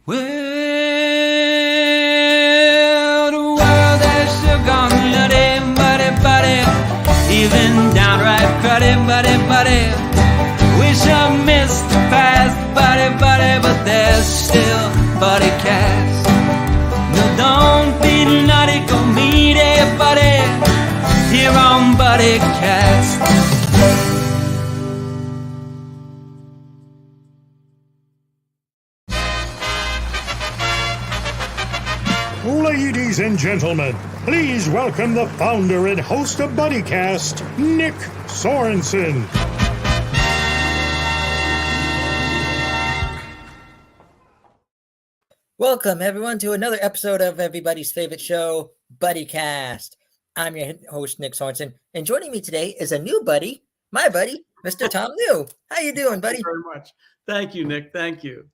Well, the world has still gone nutty, buddy, even downright cruddy, buddy. Wish I missed the past, buddy, but there's still Buddycast. No, don't be naughty, go meet buddy, here on Buddycast. Ladies and gentlemen, please welcome the founder and host of Buddycast, Nick Sorensen. Welcome, everyone, to another episode of everybody's favorite show, Buddycast. I'm your host, Nick Sorensen, and joining me today is a new buddy, my buddy, Mr. Tom New. How you doing, buddy? Thank you very much. Thank you, Nick. Thank you.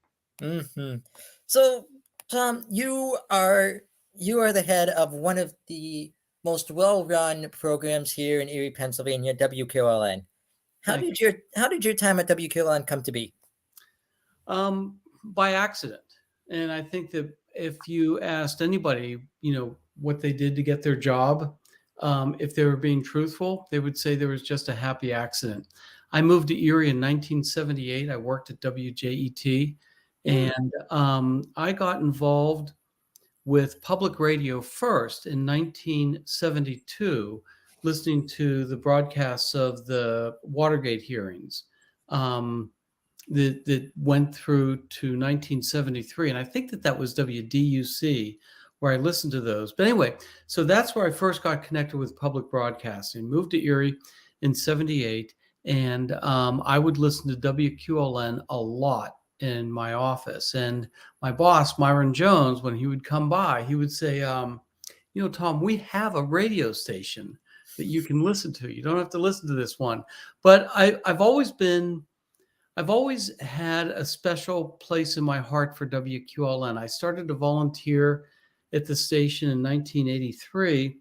So, Tom, you are the head of one of the most well-run programs here in Erie, Pennsylvania, WQLN. How did your time at WQLN come to be? By accident. And I think that if you asked anybody, what they did to get their job, if they were being truthful, they would say there was just a happy accident. I moved to Erie in 1978. I worked at WJET, and I got involved with public radio first in 1972, listening to the broadcasts of the Watergate hearings that went through to 1973. And I think that was WDUC where I listened to those. But anyway, so that's where I first got connected with public broadcasting. Moved to Erie in 78, and I would listen to WQLN a lot in my office. And my boss, Myron Jones, when he would come by, he would say, Tom, we have a radio station that you can listen to. You don't have to listen to this one. But I've always had a special place in my heart for WQLN. I started to volunteer at the station in 1983.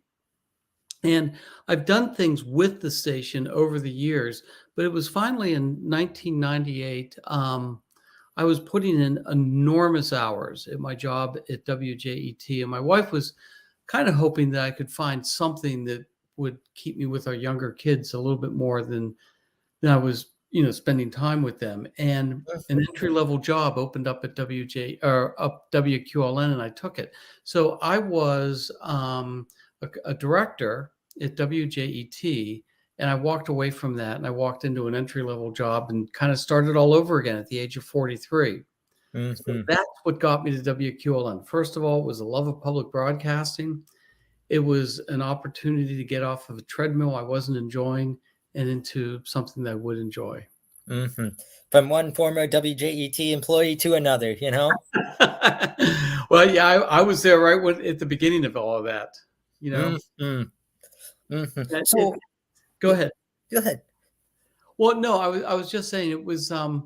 And I've done things with the station over the years, but it was finally in 1998, I was putting in enormous hours at my job at WJET, and my wife was kind of hoping that I could find something that would keep me with our younger kids a little bit more than I was, spending time with them. And an entry-level job opened up at WQLN, and I took it. So I was a director at WJET. And I walked away from that, and I walked into an entry-level job and kind of started all over again at the age of 43. So that's what got me to WQLN. First of all, it was a love of public broadcasting. It was an opportunity to get off of a treadmill I wasn't enjoying and into something that I would enjoy. From one former WJET employee to another, Well, yeah, I was there right at the beginning of all of that, So, Go ahead. Well, no, I was just saying it was the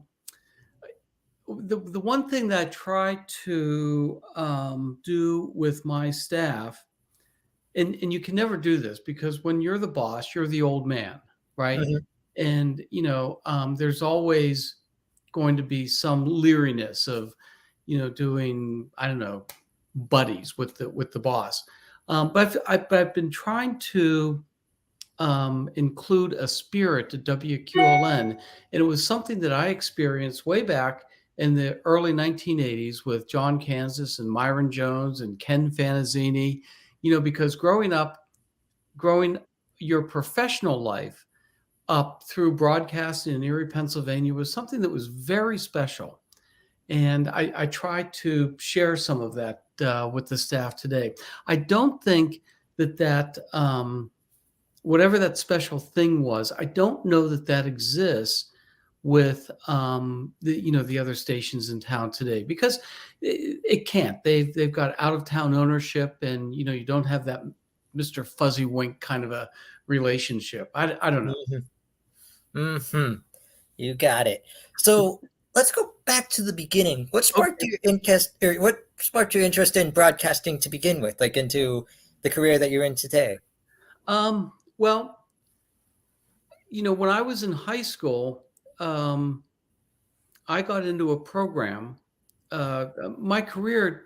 one thing that I try to do with my staff, and you can never do this because when you're the boss, you're the old man, right? And there's always going to be some leeriness of doing, I don't know, buddies with the boss. But I've been trying to include a spirit to WQLN. And it was something that I experienced way back in the early 1980s with John Kansas and Myron Jones and Ken Fanazzini, because growing your professional life up through broadcasting in Erie, Pennsylvania was something that was very special. And I try to share some of that with the staff today. I don't think that whatever that special thing was, I don't know that exists with the other stations in town today, because it can't. They've got out of town ownership, and you don't have that Mr. Fuzzy Wink kind of a relationship. I don't know. You got it. So let's go back to the beginning. What sparked your interest, or what sparked your interest in broadcasting to begin with, like into the career that you're in today? Well, when I was in high school, I got into a program my career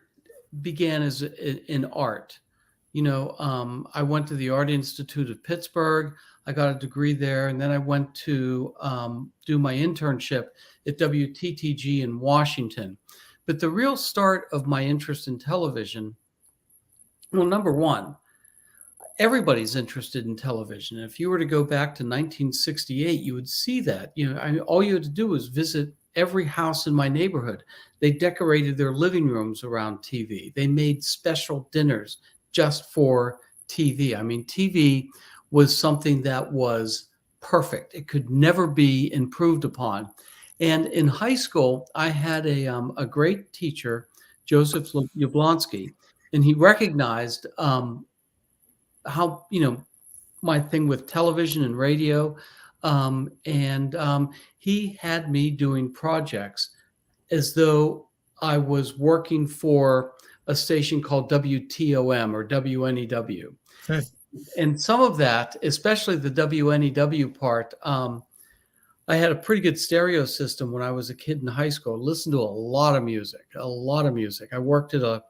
began as in art. I went to the Art Institute of Pittsburgh. I got a degree there, and then I went to do my internship at WTTG in Washington. But the real start of my interest in television, well, number one, everybody's interested in television. If you were to go back to 1968, you would see that. All you had to do was visit every house in my neighborhood. They decorated their living rooms around TV. They made special dinners just for TV. I mean, TV was something that was perfect. It could never be improved upon. And in high school, I had a great teacher, Joseph Yablonsky, and he recognized how, my thing with television and radio. He had me doing projects as though I was working for a station called WTOM or WNEW. And some of that, especially the WNEW part, I had a pretty good stereo system when I was a kid in high school. I listened to a lot of music. I worked at a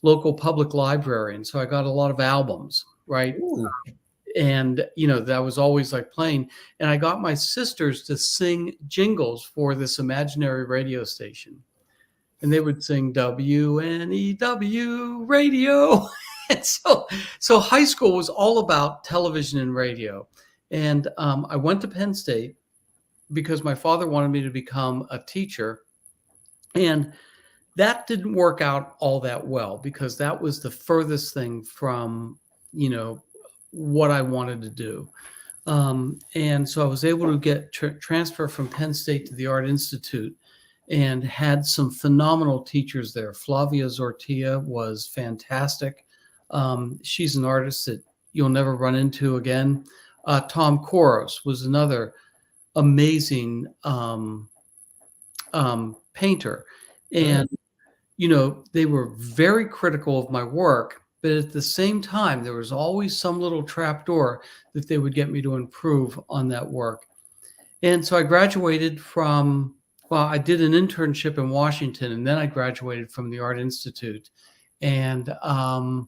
local public library, and so I got a lot of albums, right? Ooh. And, that was always like playing. And I got my sisters to sing jingles for this imaginary radio station. And they would sing WNEW radio. And so high school was all about television and radio. And I went to Penn State because my father wanted me to become a teacher. And that didn't work out all that well because that was the furthest thing from, what I wanted to do. And so I was able to get transfer from Penn State to the Art Institute and had some phenomenal teachers there. Flavia Zortilla was fantastic. She's an artist that you'll never run into again. Tom Koros was another amazing painter. And, they were very critical of my work, but at the same time, there was always some little trapdoor that they would get me to improve on that work. And so I graduated I did an internship in Washington, and then I graduated from the Art Institute. And I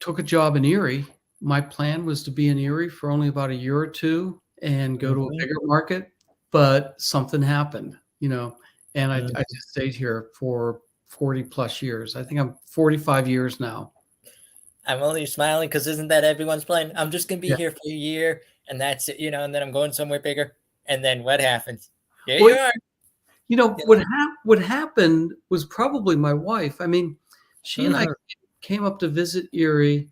took a job in Erie. My plan was to be in Erie for only about a year or two and go to a bigger market, but something happened, and I just stayed here for 40 plus years. I think I'm 45 years now. I'm only smiling because isn't that everyone's plan? I'm just going to be here for a year and that's it, and then I'm going somewhere bigger. And then what happens? Here you are. What happened was probably my wife. I mean, she and I came up to visit Erie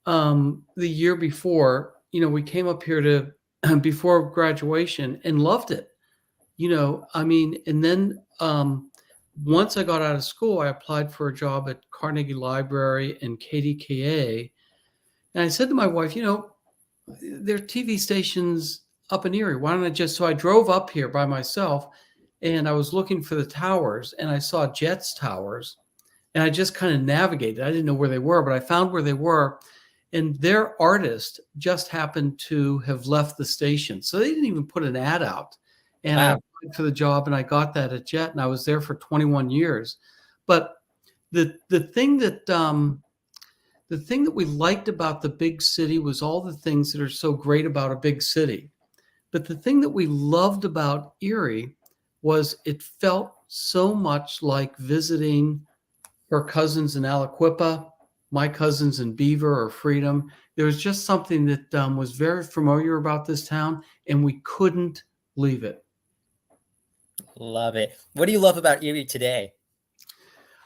the year before. We came up here before graduation and loved it. And then once I got out of school, I applied for a job at Carnegie Library and KDKA. And I said to my wife, there are TV stations up in Erie. Why don't so I drove up here by myself and I was looking for the towers and I saw Jets towers and I just kind of navigated. I didn't know where they were, but I found where they were. And their artist just happened to have left the station. So they didn't even put an ad out. And I applied for the job and I got that at Jet and I was there for 21 years. But the thing that we liked about the big city was all the things that are so great about a big city. But the thing that we loved about Erie was it felt so much like visiting her cousins in Aliquippa, my cousins in Beaver or Freedom. There was just something that was very familiar about this town and we couldn't leave it. Love it. What do you love about Erie today?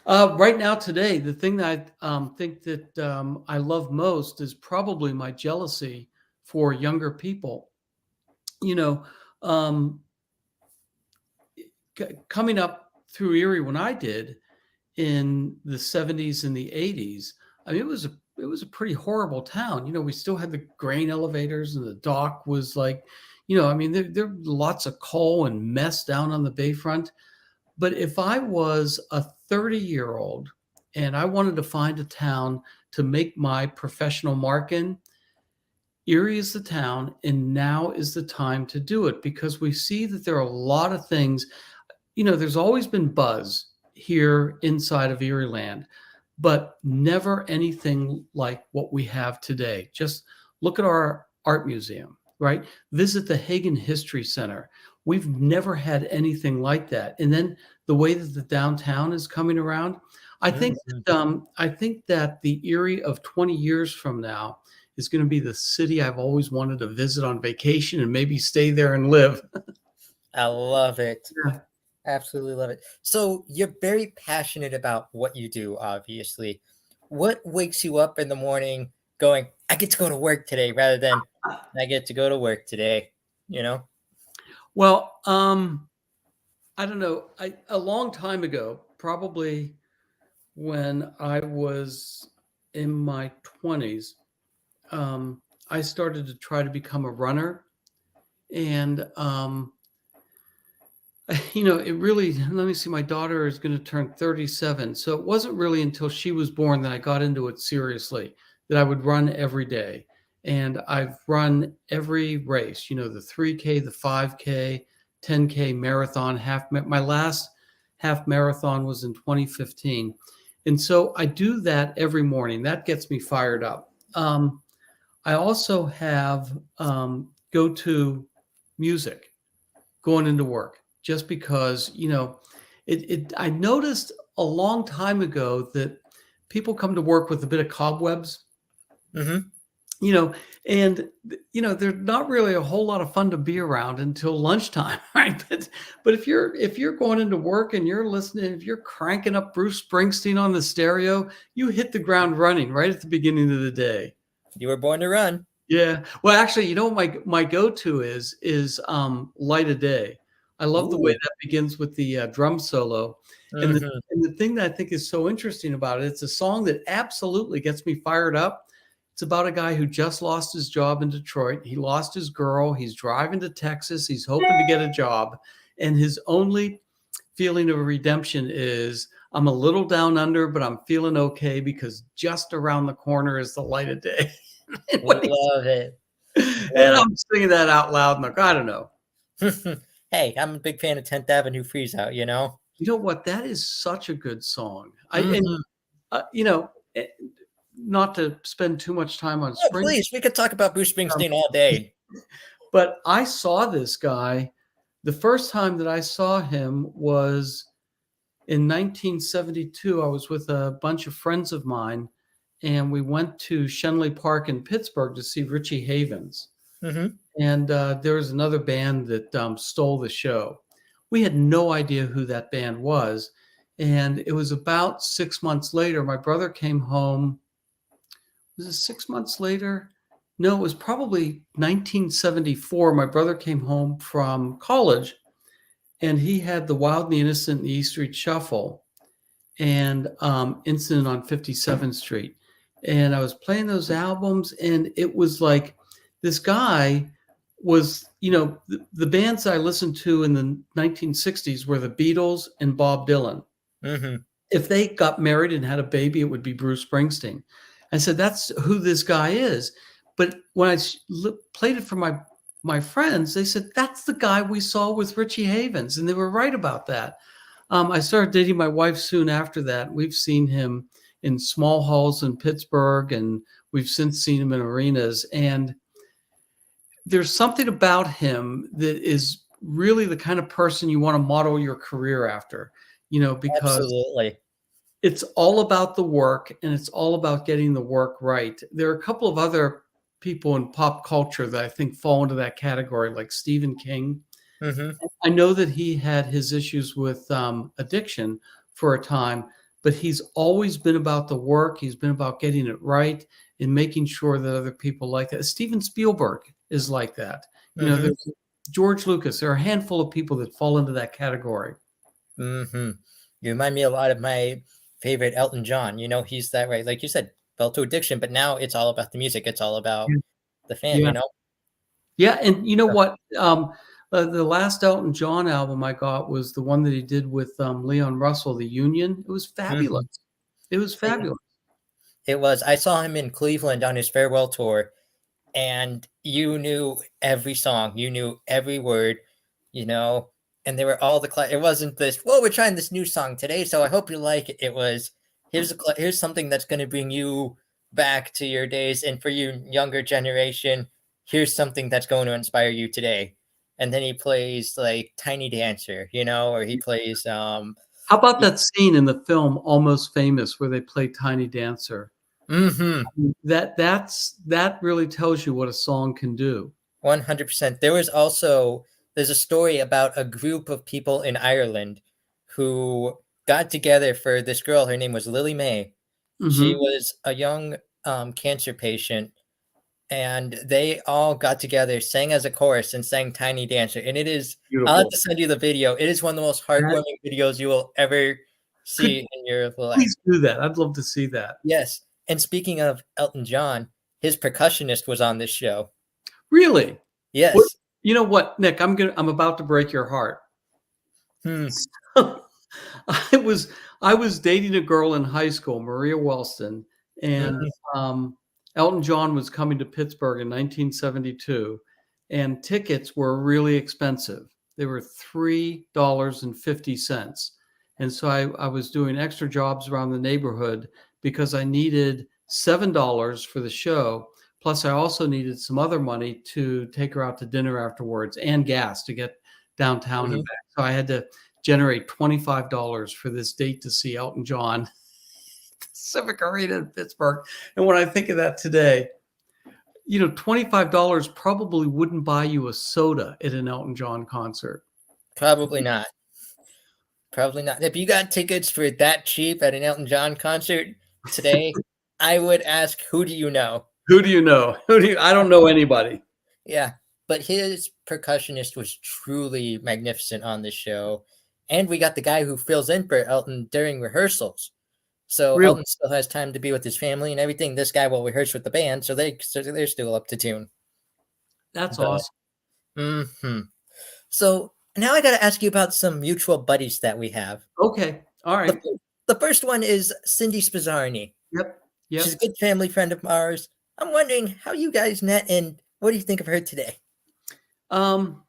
Right now, today, the thing that I think that I love most is probably my jealousy for younger people. Coming up through Erie when I did in the 70s and the 80s, I mean, it was a pretty horrible town. We still had the grain elevators and the dock was like, there are lots of coal and mess down on the bayfront. But if I was a 30-year-old and I wanted to find a town to make my professional mark in, Erie is the town, and now is the time to do it because we see that there are a lot of things. there's always been buzz here inside of Erieland, but never anything like what we have today. Just look at our art museum, right? Visit the Hagen History Center. We've never had anything like that. And then the way that the downtown is coming around, I think that the Erie of 20 years from now is going to be the city I've always wanted to visit on vacation and maybe stay there and live. I love it. Yeah. Absolutely love it. So you're very passionate about what you do, obviously. What wakes you up in the morning going, I get to go to work today, rather than I get to go to work today, you know? Well, I don't know. A long time ago, probably when I was in my 20s, I started to try to become a runner. And, it really, let me see, my daughter is going to turn 37. So it wasn't really until she was born that I got into it seriously, that I would run every day. And I've run every race, the 3K, the 5K, 10K marathon, my last half marathon was in 2015. And so I do that every morning. That gets me fired up. I also have go-to music going into work, just because, I noticed a long time ago that people come to work with a bit of cobwebs, Mm-hmm. And they're not really a whole lot of fun to be around until lunchtime, right? But if you're going into work and you're listening, if you're cranking up Bruce Springsteen on the stereo, you hit the ground running right at the beginning of the day. You were born to run. Yeah. Well, actually, my go-to is Light of Day. I love the way that begins with the drum solo. And the thing that I think is so interesting about it, it's a song that absolutely gets me fired up. It's about a guy who just lost his job in Detroit. He lost his girl. He's driving to Texas. He's hoping to get a job. And his only feeling of redemption is, I'm a little down under, but I'm feeling okay because just around the corner is the light of day. Love it. And I'm singing that out loud. And like, I don't know. Hey, I'm a big fan of 10th Avenue Freeze Out, You know what? That is such a good song. Not to spend too much time on Springsteen. Please, we could talk about Bruce Springsteen all day. But I saw this guy. The first time that I saw him was in 1972. I was with a bunch of friends of mine, and we went to Shenley Park in Pittsburgh to see Richie Havens. Mm-hmm. And there was another band that stole the show. We had no idea who that band was. And it was about 6 months later, my brother came home. Was it 6 months later? No, it was probably 1974. My brother came home from college, and he had The Wild and the Innocent and the E Street Shuffle and Incident on 57th Street. And I was playing those albums, and it was like this guy was, the bands I listened to in the 1960s were the Beatles and Bob Dylan. Mm-hmm. If they got married and had a baby, it would be Bruce Springsteen. I said, that's who this guy is. But when I played it for my friends, they said, that's the guy we saw with Richie Havens. And they were right about that. I started dating my wife soon after that. We've seen him in small halls in Pittsburgh, and we've since seen him in arenas. And there's something about him that is really the kind of person you want to model your career after, because Absolutely. It's all about the work, and it's all about getting the work right. There are a couple of other people in pop culture that I think fall into that category, like Stephen King. Mm-hmm. I know that he had his issues with addiction for a time, but he's always been about the work. He's been about getting it right and making sure that other people like that. Steven Spielberg is like that. There's George Lucas. There are a handful of people that fall into that category. Mm-hmm. You remind me a lot of my favorite Elton John. He's that right. Like you said, fell to addiction, but now it's all about the music. It's all about the fan, Yeah, and what? The last Elton John album I got was the one that he did with Leon Russell, The Union. It was fabulous. Mm-hmm. It was fabulous. It was. I saw him in Cleveland on his farewell tour, and you knew every song. You knew every word, and they were all the it wasn't this, well, we're trying this new song today, so I hope you like it. It was, here's something that's going to bring you back to your days, and for you younger generation, here's something that's going to inspire you today. And then he plays like Tiny Dancer, or he plays How about that scene in the film Almost Famous where they play Tiny Dancer? Mm-hmm. That really tells you what a song can do. 100%. There's a story about a group of people in Ireland who got together for this girl. Her name was Lily May. She was a young cancer patient, and they all got together, sang as a chorus, and sang Tiny Dancer. And it is, Beautiful. I'll have to send you the video. It is one of the most heartwarming videos you will ever see in your life. Please do that. I'd love to see that. Yes. And speaking of Elton John, his percussionist was on this show. Really? Yes. What, you know what, Nick? I'm about to break your heart. I was dating a girl in high school, Maria Wellston, and Elton John was coming to Pittsburgh in 1972, and tickets were really expensive. They were $3.50. And so I was doing extra jobs around the neighborhood because I needed $7 for the show. Plus, I also needed some other money to take her out to dinner afterwards and gas to get downtown and back. So I had to generate $25 for this date to see Elton John, Civic Arena in Pittsburgh. And when I think of that today, $25 probably wouldn't buy you a soda at an Elton John concert. Probably not. Probably not. If you got tickets for that cheap at an Elton John concert today, I would ask, who do you know? Who do you know? I don't know anybody. Yeah, but his percussionist was truly magnificent on the show. And we got the guy who fills in for Elton during rehearsals. So Elton still has time to be with his family and everything. This guy will rehearse with the band, so they're still up to tune. That's awesome. Mm-hmm. So now I got to ask you about some mutual buddies that we have. Okay. All right. The first one is Cindy Spizzarni. Yep. She's a good family friend of ours. I'm wondering how you guys met, and what do you think of her today? Well,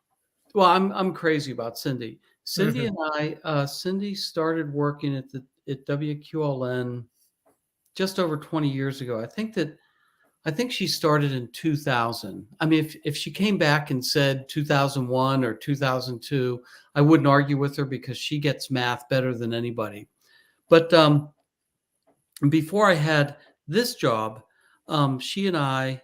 I'm crazy about Cindy. Cindy and I, Cindy started working at WQLN just over 20 years ago. I think she started in 2000. I mean, if she came back and said 2001 or 2002, I wouldn't argue with her because she gets math better than anybody. But before I had this job, she and I,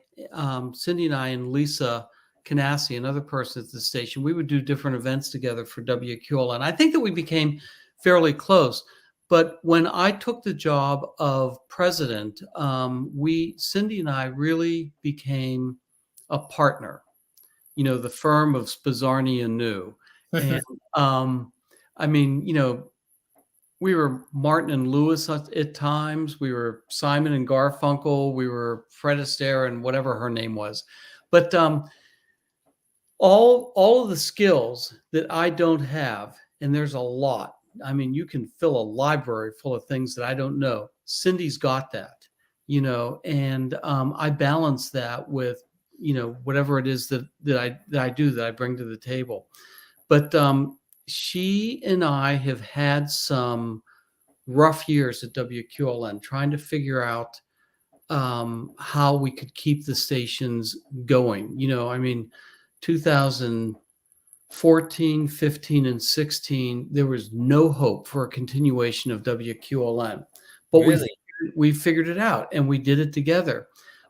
Cindy and I, and Lisa Canassi, another person at the station, we would do different events together for WQLN. I think that we became fairly close. But when I took the job of president, Cindy and I really became a partner. The firm of Spizzarni and New. And I mean, we were Martin and Lewis at times. We were Simon and Garfunkel. We were Fred Astaire and whatever her name was. But all of the skills that I don't have, and there's a lot. I mean, you can fill a library full of things that I don't know. Cindy's got that, and I balance that with, whatever it is that I bring to the table. But she and I have had some rough years at WQLN trying to figure out how we could keep the stations going. 2014, 15, and 16, there was no hope for a continuation of WQLN. But really? we figured it out, and we did it together.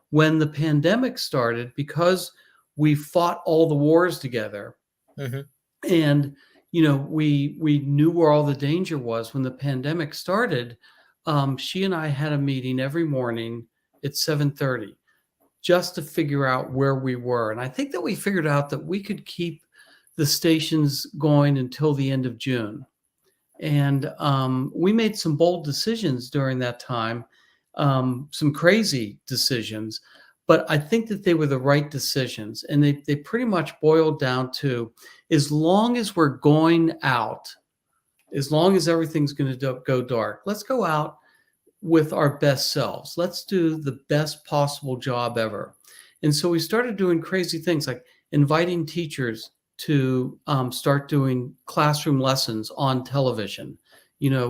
When the pandemic started, because we fought all the wars together, and we knew where all the danger was. When the pandemic started, she and I had a meeting every morning at 7:30 just to figure out where we were. And I think that we figured out that we could keep the stations going until the end of June. And we made some bold decisions during that time, some crazy decisions, but I think that they were the right decisions. And they pretty much boiled down to, as long as we're going out, as long as everything's going to go dark, let's go out with our best selves. Let's do the best possible job ever. And so we started doing crazy things like inviting teachers to start doing classroom lessons on television. You know,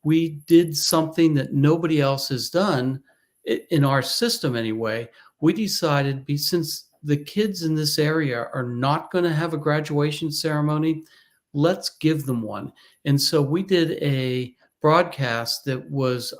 we did something that nobody else has done in our system anyway. We decided, since the kids in this area are not going to have a graduation ceremony, let's give them one. And so we did a broadcast that was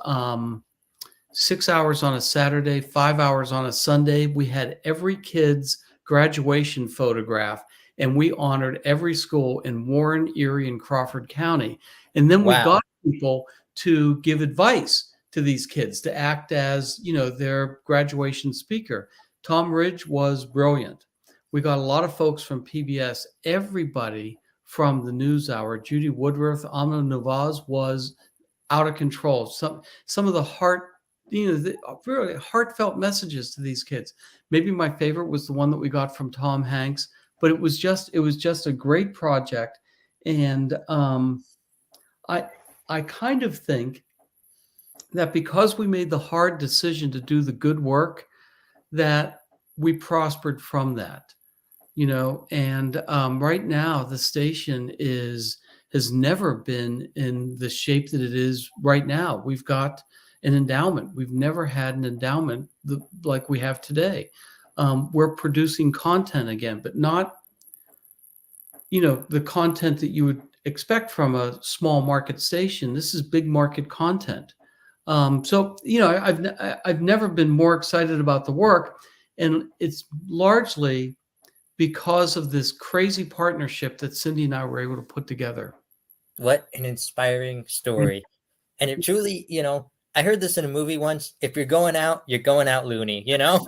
6 hours on a Saturday, 5 hours on a Sunday. We had every kid's graduation photograph, and we honored every school in Warren, Erie, and Crawford County. And then we got people to give advice to these kids, to act as, you know, their graduation speaker. Tom Ridge was brilliant. We got a lot of folks from PBS, everybody from the NewsHour. Judy Woodruff, Amna Nawaz was out of control. Some of the really heartfelt messages to these kids. Maybe my favorite was the one that we got from Tom Hanks, but it was just a great project. And I kind of think that because we made the hard decision to do the good work, that we prospered from that, you know. And right now the station has never been in the shape that it is right now. We've got an endowment. We've never had an endowment like we have today. We're producing content again, but not, you know, the content that you would expect from a small market station. This is big market content. So, you know, I've never been more excited about the work, and it's largely because of this crazy partnership that Cindy and I were able to put together. What an inspiring story. And it truly, you know, I heard this in a movie once. If you're going out loony, you know?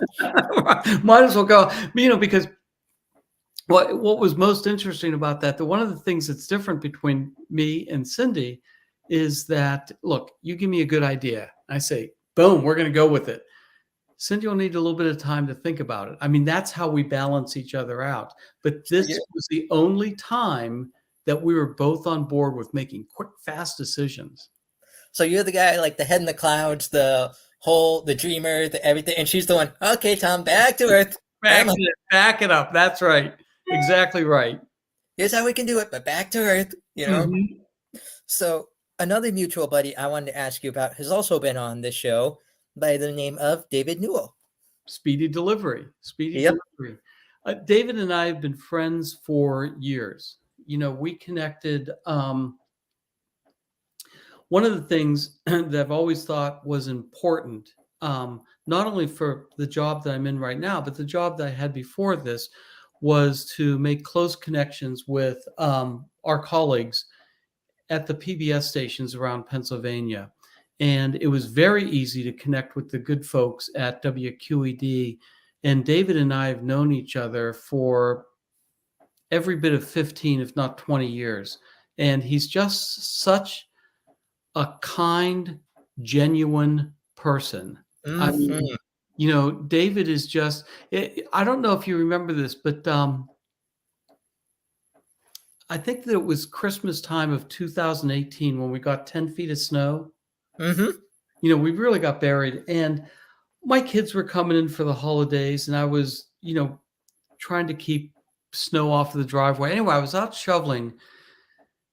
Might as well go, you know, because what was most interesting about that, one of the things that's different between me and Cindy is that, look, you give me a good idea. I say, boom, we're going to go with it. Cindy will need a little bit of time to think about it. I mean, that's how we balance each other out. But this was the only time that we were both on board with making quick, fast decisions. So you're the guy, like the head in the clouds, the dreamer, the everything. And she's the one, okay, Tom, back to earth. Back it up. That's right. Exactly right. Here's how we can do it, but back to earth, you know? Mm-hmm. So another mutual buddy I wanted to ask you about has also been on this show by the name of David Newell. Speedy Delivery. Delivery. David and I have been friends for years. You know, we connected. One of the things that I've always thought was important, not only for the job that I'm in right now, but the job that I had before this, was to make close connections with our colleagues at the PBS stations around Pennsylvania. And it was very easy to connect with the good folks at WQED. And David and I have known each other for every bit of 15, if not 20 years. And he's just such a kind, genuine person. Mm-hmm. I mean, you know, David is just, I don't know if you remember this, but I think that it was Christmas time of 2018 when we got 10 feet of snow. Mm-hmm. You know, we really got buried, and my kids were coming in for the holidays, and I was, you know, trying to keep snow off of the driveway. Anyway, I was out shoveling,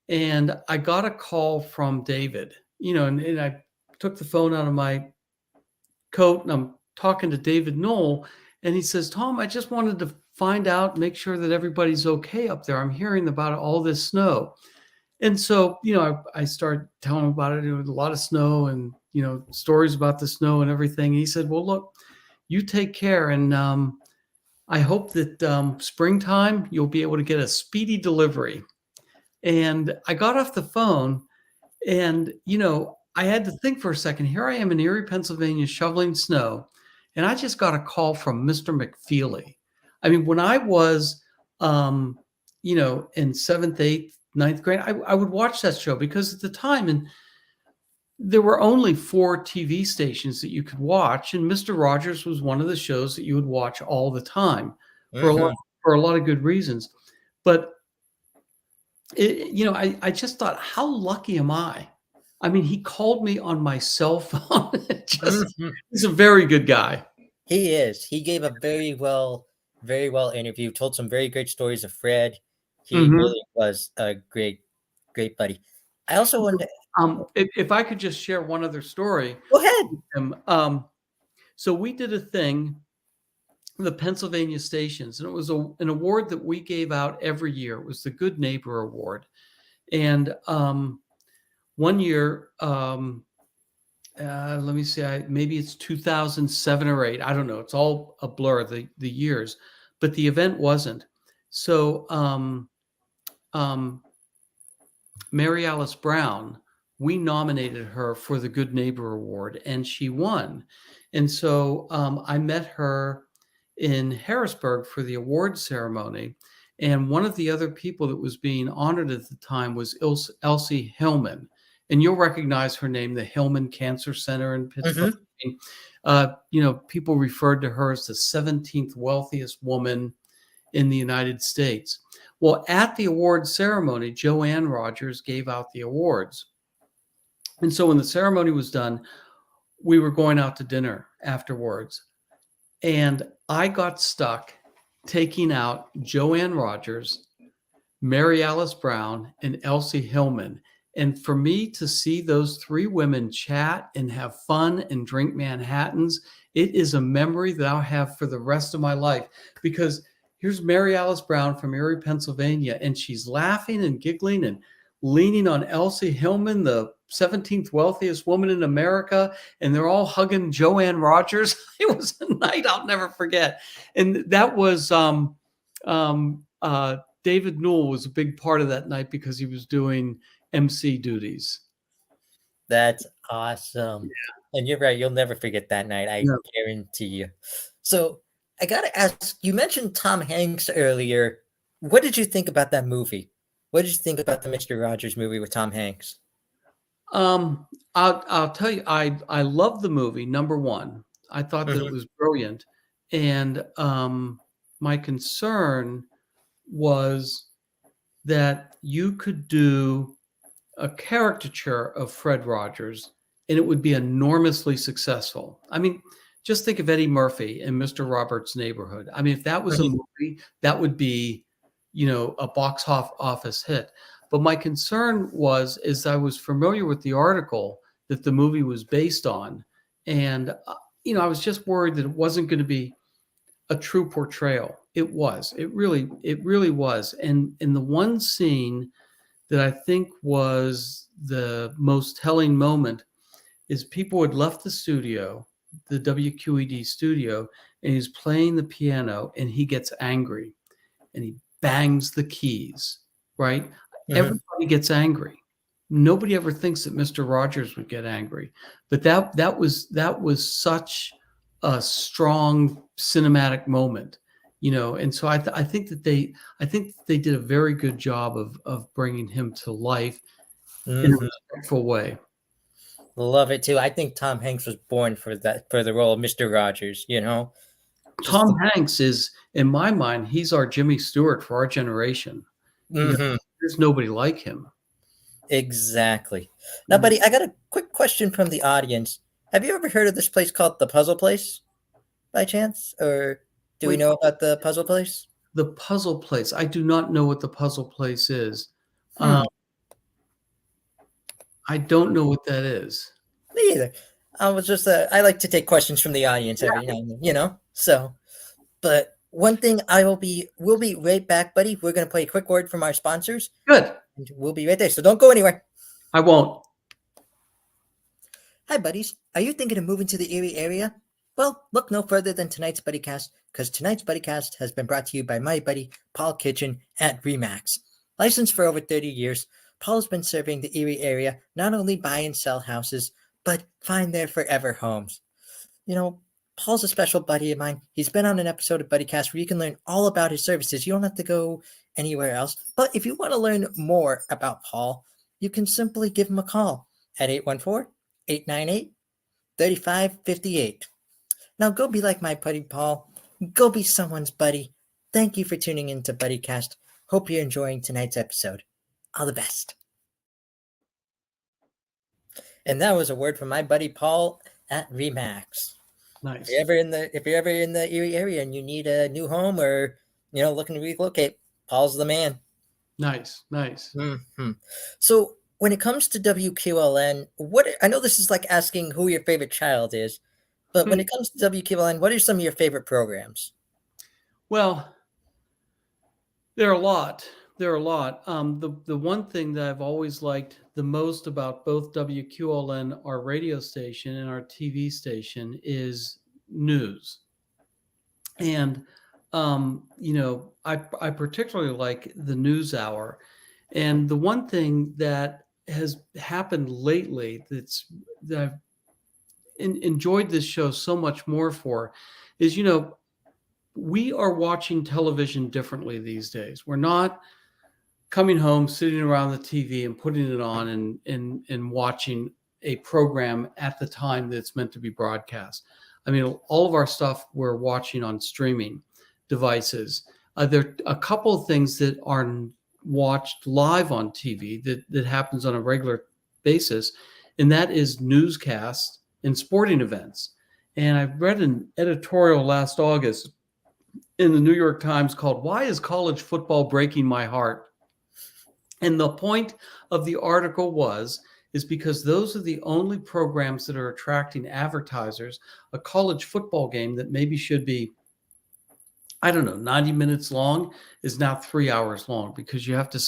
and I got a call from David, you know, and I took the phone out of my coat, and I'm talking to David Knoll, and he says, Tom, I just wanted to find out, make sure that everybody's okay up there. I'm hearing about all this snow. And so, you know, I started telling him about it. There was a lot of snow and, you know, stories about the snow and everything. And he said, well, look, you take care. And I hope that springtime, you'll be able to get a speedy delivery. And I got off the phone and, you know, I had to think for a second. Here I am in Erie, Pennsylvania, shoveling snow. And I just got a call from Mr. McFeely. I mean, when I was, you know, in 7th, 8th, 9th grade, I would watch that show because at the time, and there were only 4 TV stations that you could watch, and Mr. Rogers was one of the shows that you would watch all the time for a lot of good reasons. But you know, I just thought, how lucky am I? I mean, he called me on my cell phone. He's a very good guy. He is. He gave a very well Very well interviewed. Told some very great stories of Fred. He Mhm. really was a great, great buddy. I also wanted to If I could just share one other story. go ahead. So we did a thing, the Pennsylvania stations, and it was an award that we gave out every year. It was the Good Neighbor Award. And one year, let me see, maybe it's 2007 or 8. I don't know. It's all a blur, the years, but the event wasn't. So Mary Alice Brown, we nominated her for the Good Neighbor Award, and she won. And so I met her in Harrisburg for the award ceremony. And one of the other people that was being honored at the time was Elsie Hillman. And you'll recognize her name, the Hillman Cancer Center in Pittsburgh. People referred to her as the 17th wealthiest woman in the United States. Well, at the award ceremony, Joanne Rogers gave out the awards. And so when the ceremony was done, we were going out to dinner afterwards. And I got stuck taking out Joanne Rogers, Mary Alice Brown, and Elsie Hillman. And for me to see those three women chat and have fun and drink Manhattans, it is a memory that I'll have for the rest of my life. Because here's Mary Alice Brown from Erie, Pennsylvania, and she's laughing and giggling and leaning on Elsie Hillman, the 17th wealthiest woman in America, and they're all hugging Joanne Rogers. It was a night I'll never forget. And that was David Newell was a big part of that night because he was doing MC duties. That's awesome. Yeah. And you're right. You'll never forget that night. I guarantee you. So I got to ask, you mentioned Tom Hanks earlier. What did you think about that movie? What did you think about the Mr. Rogers movie with Tom Hanks? I'll tell you, I love the movie. Number one, I thought that it was brilliant. And my concern was that you could do a caricature of Fred Rogers and it would be enormously successful. I mean, just think of Eddie Murphy in Mr. Robert's Neighborhood. I mean, if that was a movie, that would be, a box office hit. But my concern is I was familiar with the article that the movie was based on. And, I was just worried that it wasn't going to be a true portrayal. It was. It really was. And in the one scene that I think was the most telling moment is people had left the studio, the WQED studio, and he's playing the piano and he gets angry and he bangs the keys, right? Everybody gets angry. Nobody ever thinks that Mr. Rogers would get angry, but that was such a strong cinematic moment, and so I think that they did a very good job of bringing him to life in a respectful way. Love it too. I think Tom Hanks was born for the role of Mr. Rogers. Tom Hanks is, in my mind, he's our Jimmy Stewart for our generation. There's nobody like him. Exactly. Now, buddy, I got a quick question from the audience. Have you ever heard of this place called the Puzzle Place by chance? Or do we know about the Puzzle Place? The Puzzle Place. I do not know what the Puzzle Place is. I don't know what that is. Me either. I was just, I like to take questions from the audience every now and then, So, but one thing we'll be right back, buddy. We're going to play a quick word from our sponsors. Good. And we'll be right there. So don't go anywhere. I won't. Hi, buddies. Are you thinking of moving to the Erie area? Well, look no further than tonight's Buddycast, because tonight's Buddycast has been brought to you by my buddy, Paul Kitchen at Remax. Licensed for over 30 years, Paul's been serving the Erie area, not only buy and sell houses, but find their forever homes. Paul's a special buddy of mine. He's been on an episode of Buddycast where you can learn all about his services. You don't have to go anywhere else. But if you want to learn more about Paul, you can simply give him a call at 814-898-3558. Now go be like my buddy Paul. Go be someone's buddy. Thank you for tuning in to Buddycast. Hope you're enjoying tonight's episode. All the best. And that was a word from my buddy Paul at Remax. If Nice. you're ever in the Erie area and you need a new home or looking to relocate, Paul's the man. Nice. Hmm. So when it comes to WQLN, I know this is like asking who your favorite child is, but when Hmm. it comes to WQLN, what are some of your favorite programs? Well, there are a lot. The one thing that I've always liked the most about both WQLN, our radio station, and our TV station is news. And I particularly like the news hour. And the one thing that has happened lately that I've enjoyed this show so much more for is, we are watching television differently these days. We're not coming home, sitting around the TV and putting it on and watching a program at the time that it's meant to be broadcast. I mean, all of our stuff we're watching on streaming devices. There are a couple of things that are watched live on TV that happens on a regular basis, and that is newscasts and sporting events. And I read an editorial last August in the New York Times called "Why is College Football Breaking My Heart?" And the point of the article is because those are the only programs that are attracting advertisers. A college football game that maybe should be, I don't know, 90 minutes long is now 3 hours long because you have to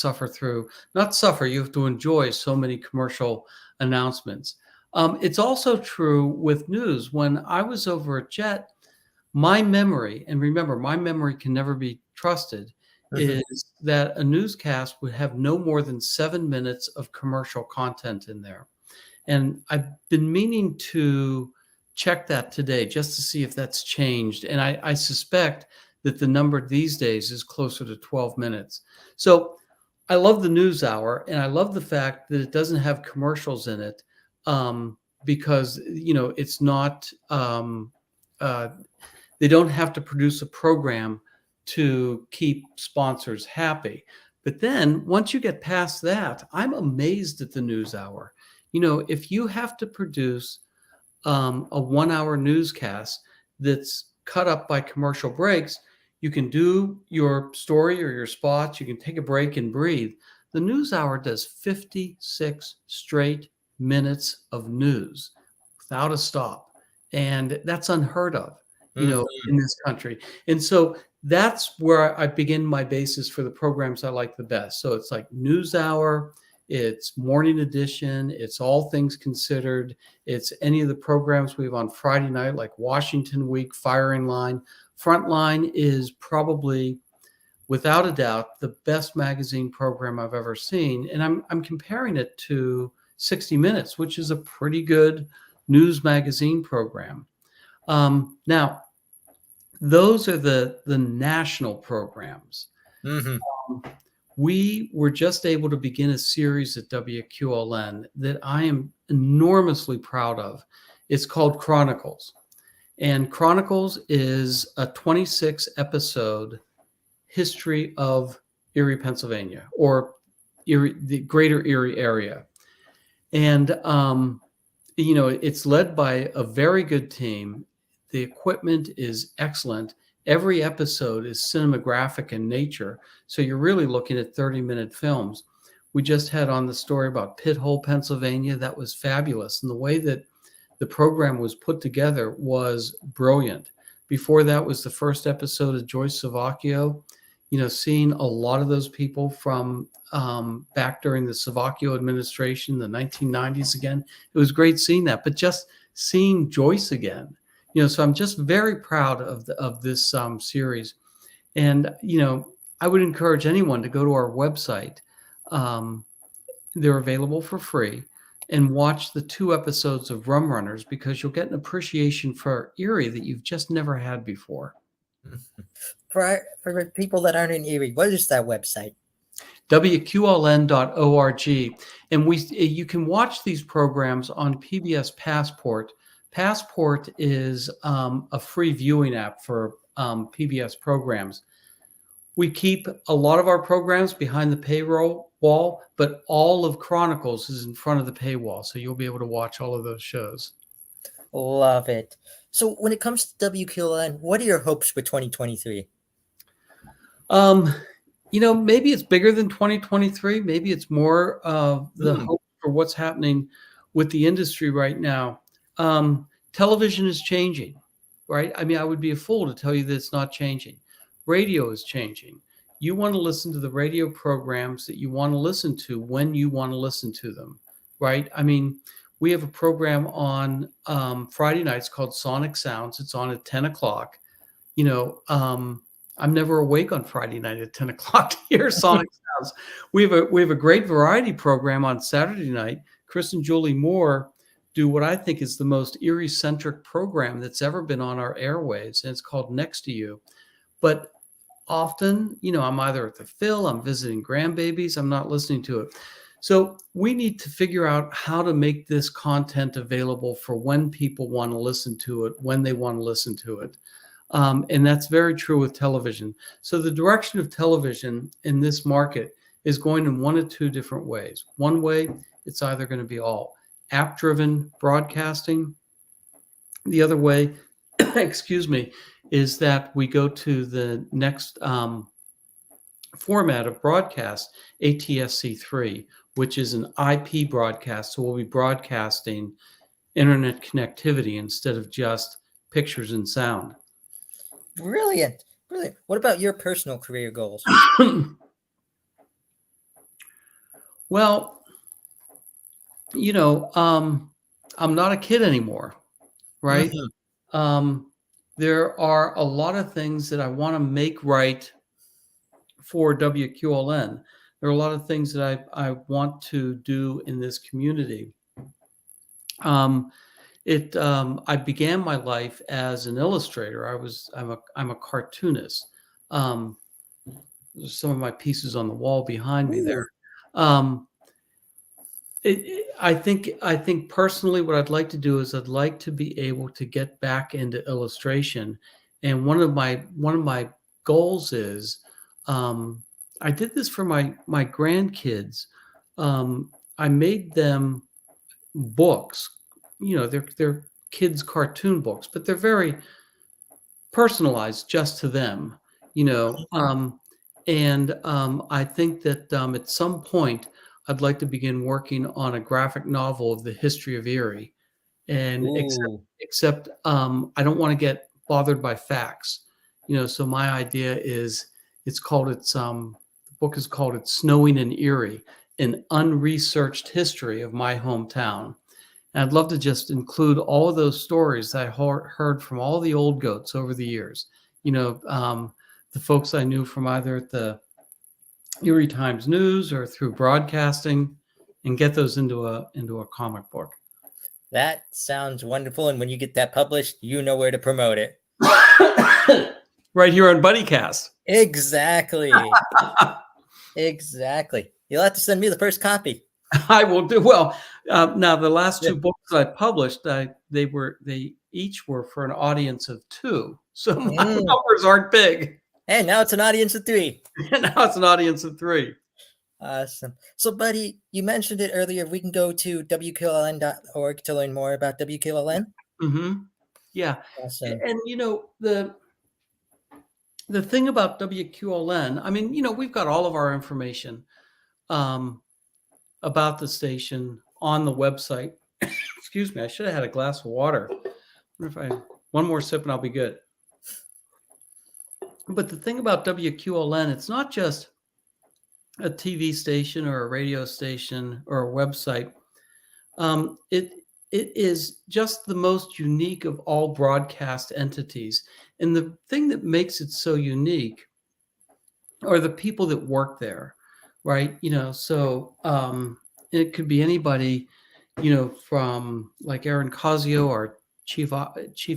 you have to enjoy so many commercial announcements. It's also true with news. When I was over at Jet, my memory, and remember, my memory can never be trusted, is that a newscast would have no more than 7 minutes of commercial content in there. And I've been meaning to check that today just to see if that's changed. And I suspect that the number these days is closer to 12 minutes. So I love the news hour, and I love the fact that it doesn't have commercials in it because, it's not, they don't have to produce a program to keep sponsors happy. But then once you get past that, I'm amazed at the news hour. If you have to produce a 1 hour newscast that's cut up by commercial breaks, you can do your story or your spots. You can take a break and breathe. The news hour does 56 straight minutes of news without a stop. And that's unheard of, in this country. And so that's where I begin my basis for the programs I like the best. So it's like news hour, it's morning edition, it's all things considered, it's any of the programs we have on Friday night, like Washington Week, Firing Line. Frontline is probably, without a doubt, the best magazine program I've ever seen. And I'm comparing it to 60 Minutes, which is a pretty good news magazine program. Now, those are the national programs. We were just able to begin a series at WQLN that I am enormously proud of. It's called Chronicles. And Chronicles is a 26 episode history of Erie, Pennsylvania, or the greater Erie area. And, it's led by a very good team. The equipment is excellent. Every episode is cinematographic in nature. So you're really looking at 30-minute films. We just had on the story about Pit Hole, Pennsylvania. That was fabulous. And the way that the program was put together was brilliant. Before that was the first episode of Joyce Savacchio. Seeing a lot of those people from back during the Savacchio administration, the 1990s again. It was great seeing that, but just seeing Joyce again. So I'm just very proud of this series. And, I would encourage anyone to go to our website. They're available for free, and watch the 2 episodes of Rum Runners, because you'll get an appreciation for Erie that you've just never had before. For people that aren't in Erie, what is that website? WQLN.org. And you can watch these programs on PBS Passport. Passport is a free viewing app for PBS programs. We keep a lot of our programs behind the paywall wall, but all of Chronicles is in front of the paywall, so you'll be able to watch all of those shows. Love it. So when it comes to WQLN, what are your hopes for 2023? Maybe it's bigger than 2023. Maybe it's more of the hope for what's happening with the industry right now. Television is changing, right? I mean, I would be a fool to tell you that it's not changing. Radio is changing. You want to listen to the radio programs that you want to listen to when you want to listen to them, right? I mean, we have a program on Friday nights called Sonic Sounds. It's on at 10 o'clock. I'm never awake on Friday night at 10 o'clock to hear Sonic Sounds. We have a great variety program on Saturday night. Chris and Julie Moore do what I think is the most Erie-centric program that's ever been on our airwaves, and it's called Next to You. But often, I'm either at the Phil, I'm visiting grandbabies, I'm not listening to it. So we need to figure out how to make this content available for when people want to listen to it, when they want to listen to it. And that's very true with television. So the direction of television in this market is going in one of two different ways. One way, it's either going to be all app-driven broadcasting. The other way, is that we go to the next format of broadcast, ATSC3, which is an IP broadcast. So we'll be broadcasting internet connectivity instead of just pictures and sound. Brilliant. Brilliant. What about your personal career goals? Well, I'm not a kid anymore, right? There are a lot of things that I want to make right for WQLN. There are a lot of things that I want to do in this community. I began my life as an illustrator. I'm a cartoonist. There's some of my pieces on the wall behind me there. I think personally what I'd like to do is I'd like to be able to get back into illustration. And one of my goals is I did this for my grandkids. I made them books. They're kids' cartoon books, but they're very personalized just to them. I think that at some point I'd like to begin working on a graphic novel of the history of Erie, and except I don't want to get bothered by facts. So my idea is the book is called It's Snowing in Erie, an unresearched history of my hometown. And I'd love to just include all of those stories that I heard from all the old goats over the years. The folks I knew from either at the Erie Times News or through broadcasting, and get those into a comic book. That sounds wonderful. And when you get that published, you know where to promote it. Right here on Buddycast. Exactly. Exactly. You'll have to send me the first copy. I will do. Well, now the last two books I published, they each were for an audience of 2. So my numbers aren't big. And now it's an audience of 3. And now it's an audience of 3. Awesome. So, Buddy, you mentioned it earlier. We can go to WQLN.org to learn more about WQLN. Mm-hmm. Yeah. Awesome. And, the thing about WQLN, I mean, we've got all of our information about the station on the website. Excuse me, I should have had a glass of water. One more sip and I'll be good. But the thing about WQLN, it's not just a TV station or a radio station or a website. It is just the most unique of all broadcast entities. And the thing that makes it so unique are the people that work there, right? So it could be anybody, from like Aaron Cosio, our chief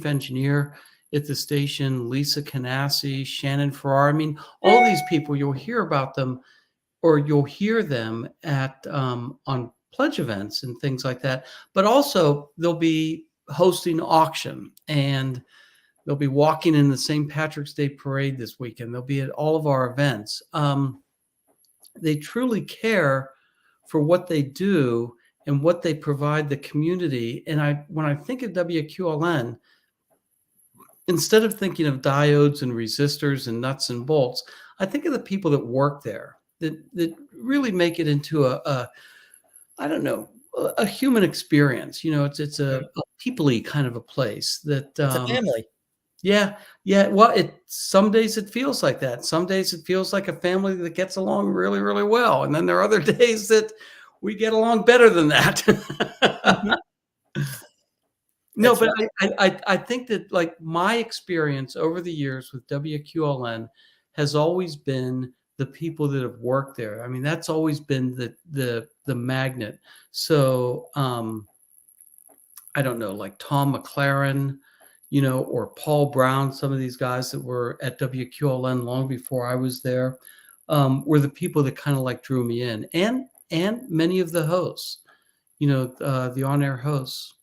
engineer at the station, Lisa Canassi, Shannon Farrar. I mean, all these people, you'll hear about them, or you'll hear them at on pledge events and things like that. But also they'll be hosting auction, and they'll be walking in the St. Patrick's Day parade this weekend. They'll be at all of our events. They truly care for what they do, and what they provide the community. And when I think of WQLN, instead of thinking of diodes and resistors and nuts and bolts, I think of the people that work there that really make it into a I don't know, a human experience. It's a people-y kind of a place that It's a family. yeah, yeah. Well, some days it feels like that. Some days it feels like a family that gets along really, really well. And then there are other days that we get along better than that. Mhm. No, That's but right. I think that, like, my experience over the years with WQLN has always been the people that have worked there. I mean, that's always been the magnet. So I don't know, like Tom McLaren, or Paul Brown, some of these guys that were at WQLN long before I was there, were the people that kind of like drew me in, and many of the hosts, the on-air hosts.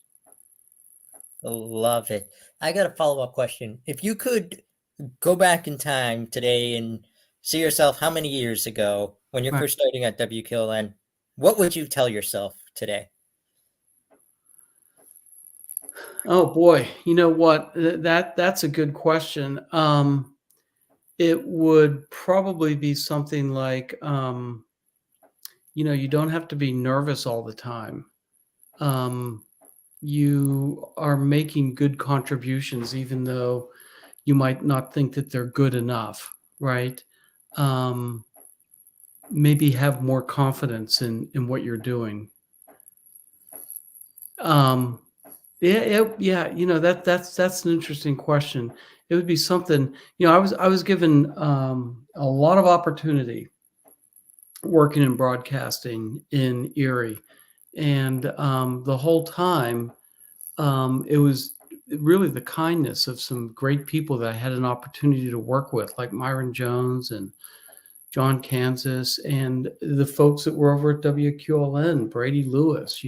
Love it. I got a follow-up question. If you could go back in time today and see yourself how many years ago when you're Right. first starting at WKLN, what would you tell yourself today? Oh boy, you know what? That's a good question. It would probably be something like, you don't have to be nervous all the time. You are making good contributions, even though you might not think that they're good enough, right? Um, Maybe have more confidence in what you're doing. Um, yeah. That's an interesting question. It would be something. I was given a lot of opportunity working in broadcasting in Erie, and the whole time, it was really the kindness of some great people that I had an opportunity to work with, like Myron Jones and John Kansas, and the folks that were over at WQLN, Brady Lewis,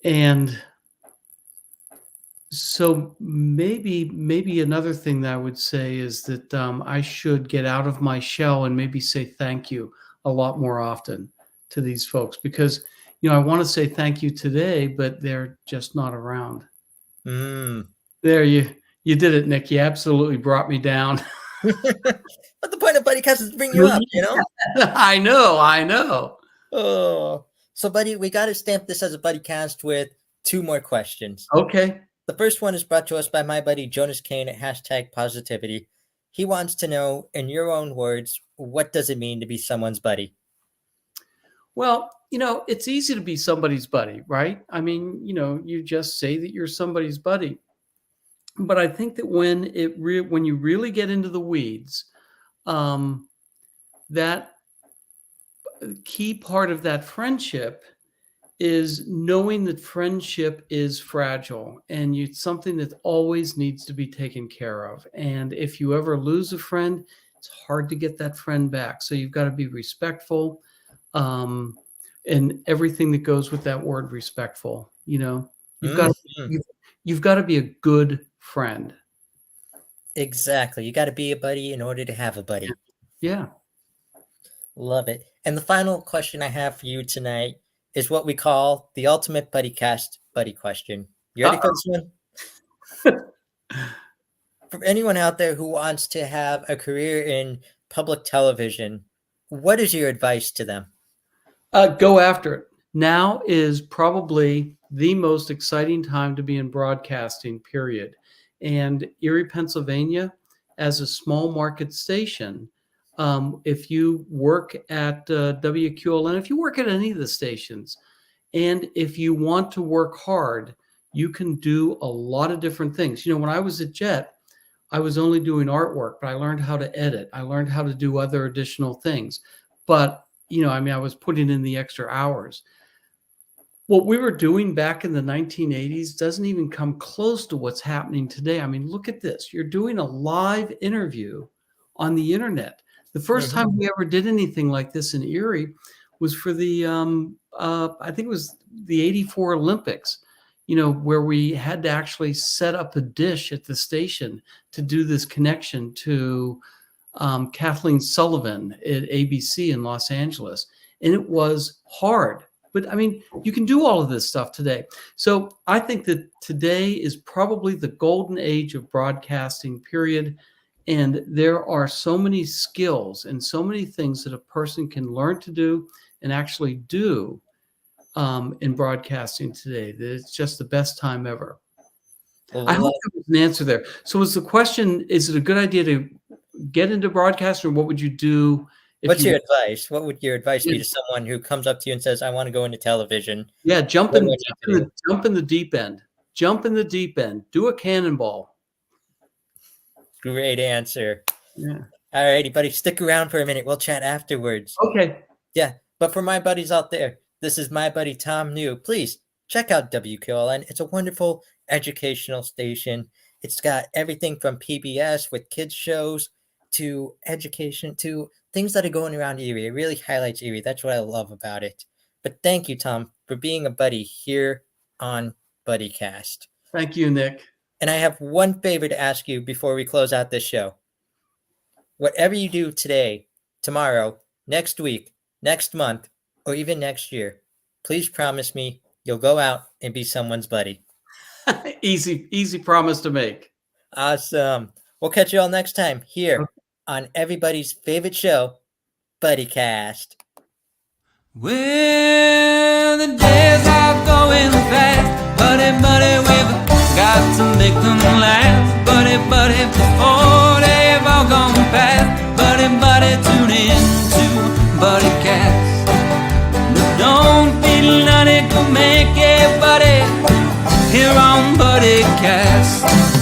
and so maybe another thing that I would say is that I should get out of my shell and maybe say thank you a lot more often to these folks, because I want to say thank you today, but they're just not around. Mm. There, you did it, Nick. You absolutely brought me down. But the point of Buddycast is to bring you up, I know. Oh, so Buddy, we got to stamp this as a Buddycast with 2 more questions. Okay. The first one is brought to us by my buddy Jonas Kane at #Positivity. He wants to know, in your own words, what does it mean to be someone's buddy? Well, it's easy to be somebody's buddy, right? I mean, you just say that you're somebody's buddy. But I think that when you really get into the weeds, that key part of that friendship is knowing that friendship is fragile, and it's something that always needs to be taken care of. And if you ever lose a friend, it's hard to get that friend back. So you've got to be respectful, and everything that goes with that word respectful. You've got to be a good friend. Exactly. You got to be a buddy in order to have a buddy. Yeah. Love it. And the final question I have for you tonight is what we call the ultimate Buddycast buddy question. You ready for this one? For anyone out there who wants to have a career in public television, what is your advice to them? Go after it. Now is probably the most exciting time to be in broadcasting, period. And Erie, Pennsylvania, as a small market station, if you work at WQLN, if you work at any of the stations, and if you want to work hard, you can do a lot of different things. When I was at Jet, I was only doing artwork, but I learned how to edit. I learned how to do other additional things. But, I was putting in the extra hours. What we were doing back in the 1980s doesn't even come close to what's happening today. I mean, look at this. You're doing a live interview on the internet. The first time we ever did anything like this in Erie was for the, I think it was the '84 Olympics, where we had to actually set up a dish at the station to do this connection to Kathleen Sullivan at ABC in Los Angeles. And it was hard. But I mean, you can do all of this stuff today. So I think that today is probably the golden age of broadcasting, period. And there are so many skills and so many things that a person can learn to do and actually do in broadcasting today, that it's just the best time ever. I hope there was an answer there. So was the question, is it a good idea to get into broadcasting, or what would you do? What's your advice? What would your advice be to someone who comes up to you and says, I want to go into television? Yeah, jump in the deep end. Jump in the deep end. Do a cannonball. Great answer. Yeah. All righty, buddy. Stick around for a minute. We'll chat afterwards. Okay. Yeah. But for my buddies out there, this is my buddy Tom New. Please check out WQLN. It's a wonderful educational station. It's got everything from PBS with kids shows to education to things that are going around Erie. It really highlights Erie. That's what I love about it. But thank you, Tom, for being a buddy here on Buddycast. Thank you, Nick. And I have one favor to ask you before we close out this show. Whatever you do today, tomorrow, next week, next month, or even next year, please promise me you'll go out and be someone's buddy. Easy promise to make. Awesome. We'll catch you all next time here on everybody's favorite show, Buddycast. Well, the days are going fast, buddy, we've got to make them last, buddy, before they've all gone past, buddy, tune in to Buddycast. Don't feel like it, go make it, buddy, here on Buddycast.